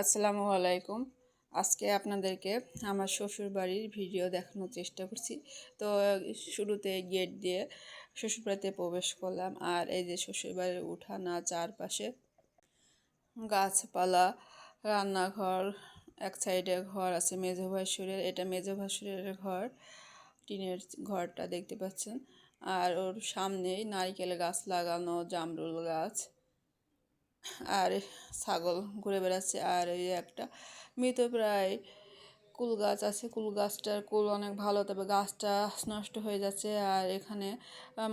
আসসালামু আলাইকুম। আজকে আপনাদেরকে আমার শ্বশুর বাড়ির ভিডিও দেখানোর চেষ্টা করছি। তো শুরুতে গেট দিয়ে শ্বশুর বাড়িতে প্রবেশ করলাম। আর এই যে শ্বশুর বাড়ির উঠান আর চারপাশে গাছপালা, রান্নাঘর, এক সাইডে ঘর আছে মেজো ভাসুরের, এটা মেজো ভাসুরের ঘর, টিনের ঘরটা দেখতে পাচ্ছেন। আর ওর সামনেই নারকেল গাছ লাগানো, জামরুল গাছ, আর ছাগল ঘুরে বেড়াচ্ছে। আর এই একটা মৃতপ্রায় কুল গাছ আছে, কুল গাছটার কুল অনেক ভালো, তবে গাছটা নষ্ট হয়ে যাচ্ছে। আর এখানে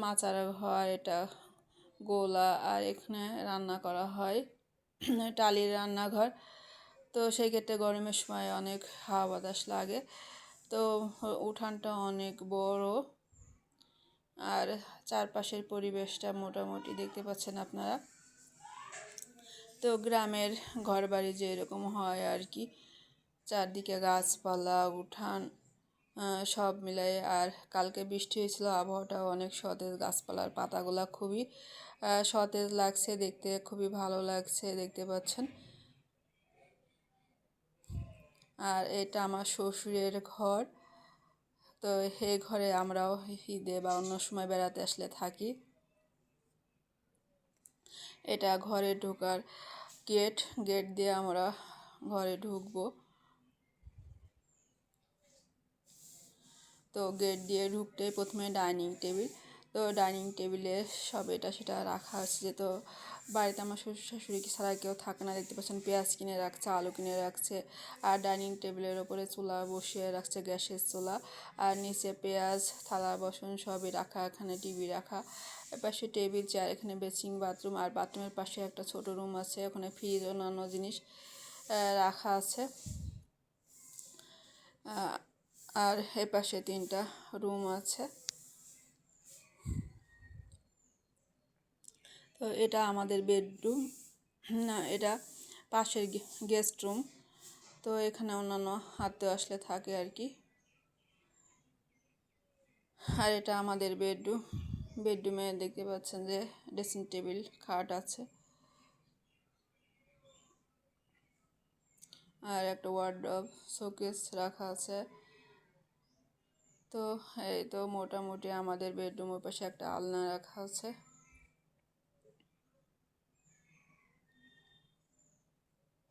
মাচার ঘর, এটা গোলা, আর এখানে রান্না করা হয়, টালির রান্নাঘর। তো সেই ক্ষেত্রে গরমের সময় অনেক হাওয়া বাতাস লাগে। তো উঠানটা অনেক বড়, আর চারপাশের পরিবেশটা মোটামুটি দেখতে পাচ্ছেন আপনারা। তো গ্রামের ঘরবাড়ি যেরকম হয় আর কি, চারদিকে গাছপালা, উঠান, সব মিলাই। আর কালকে বৃষ্টি হয়েছিল, আবহাওয়াটা অনেক সতেজ, গাছপালার পাতাগুলো খুবই সতেজ লাগছে দেখতে, খুবই ভালো লাগছে, দেখতে পাচ্ছেন। আর এটা আমার শ্বশুরের ঘর। তো এই ঘরে আমরাও ঈদে বা অন্য সময় বেড়াতে আসলে থাকি। এটা ঘরে ঢোকার গেট, গেট দিয়ে আমরা ঘরে ঢুকবো। তো গেট দিয়ে ঢুকতেই প্রথমে ডাইনিং টেবিল। তো ডাইনিং টেবিলে সব এটা সেটা রাখা আছে। তো বাড়িতে আমার শ্বশুর শাশুড়ি ছাড়া কেউ থাকে না, দেখতে পাচ্ছেন পেঁয়াজ কিনে রাখছে, আলু কিনে রাখছে। আর ডাইনিং টেবিলের ওপরে চুলা বসিয়ে রাখছে, গ্যাসের চুলা। আর নিচে পেঁয়াজ, থালা বাসন সবই রাখা, এখানে টিভি রাখা, এপাশে টেবিল চেয়ার, এখানে বেসিং বাথরুম। আর বাথরুমের পাশে একটা ছোট রুম আছে, ওখানে ফ্রিজ অন্যান্য জিনিস রাখা আছে। আর এপাশে 3টা রুম আছে। তো এটা আমাদের বেডরুম, না এটা পাশের গেস্ট রুম। তো এখানে অন্যান্য আত্মীয় আসলে থাকে আর কি। আর এটা আমাদের বেডরুম। বেডরুমে দেখতে পাচ্ছেন যে ড্রেসিং টেবিল, খাট আছে, আর একটা ওয়ার্ডরোব, শোকেস রাখা আছে। তো এই তো মোটামুটি আমাদের বেডরুমের পাশে একটা আলনা রাখা আছে।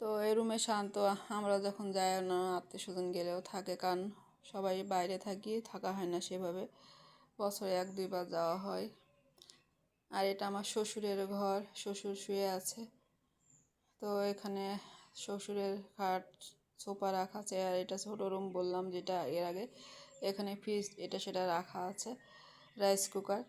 তো এই রুমে শান্ত, আমরা যখন যাই না আত্মীয় স্বজন গেলেও থাকে, কারণ সবাই বাইরে থাকা হয় না সেভাবে, বছরে 1-2 বার যাওয়া হয়। আর এটা আমার শ্বশুরের ঘর, শ্বশুর শুয়ে আছে। তো এখানে শ্বশুরের খাট, সোফা রাখা আছে। আর এটা ছোটো রুম বললাম যেটা এর আগে, এখানে ফ্রিজ এটা সেটা রাখা আছে, রাইস কুকার।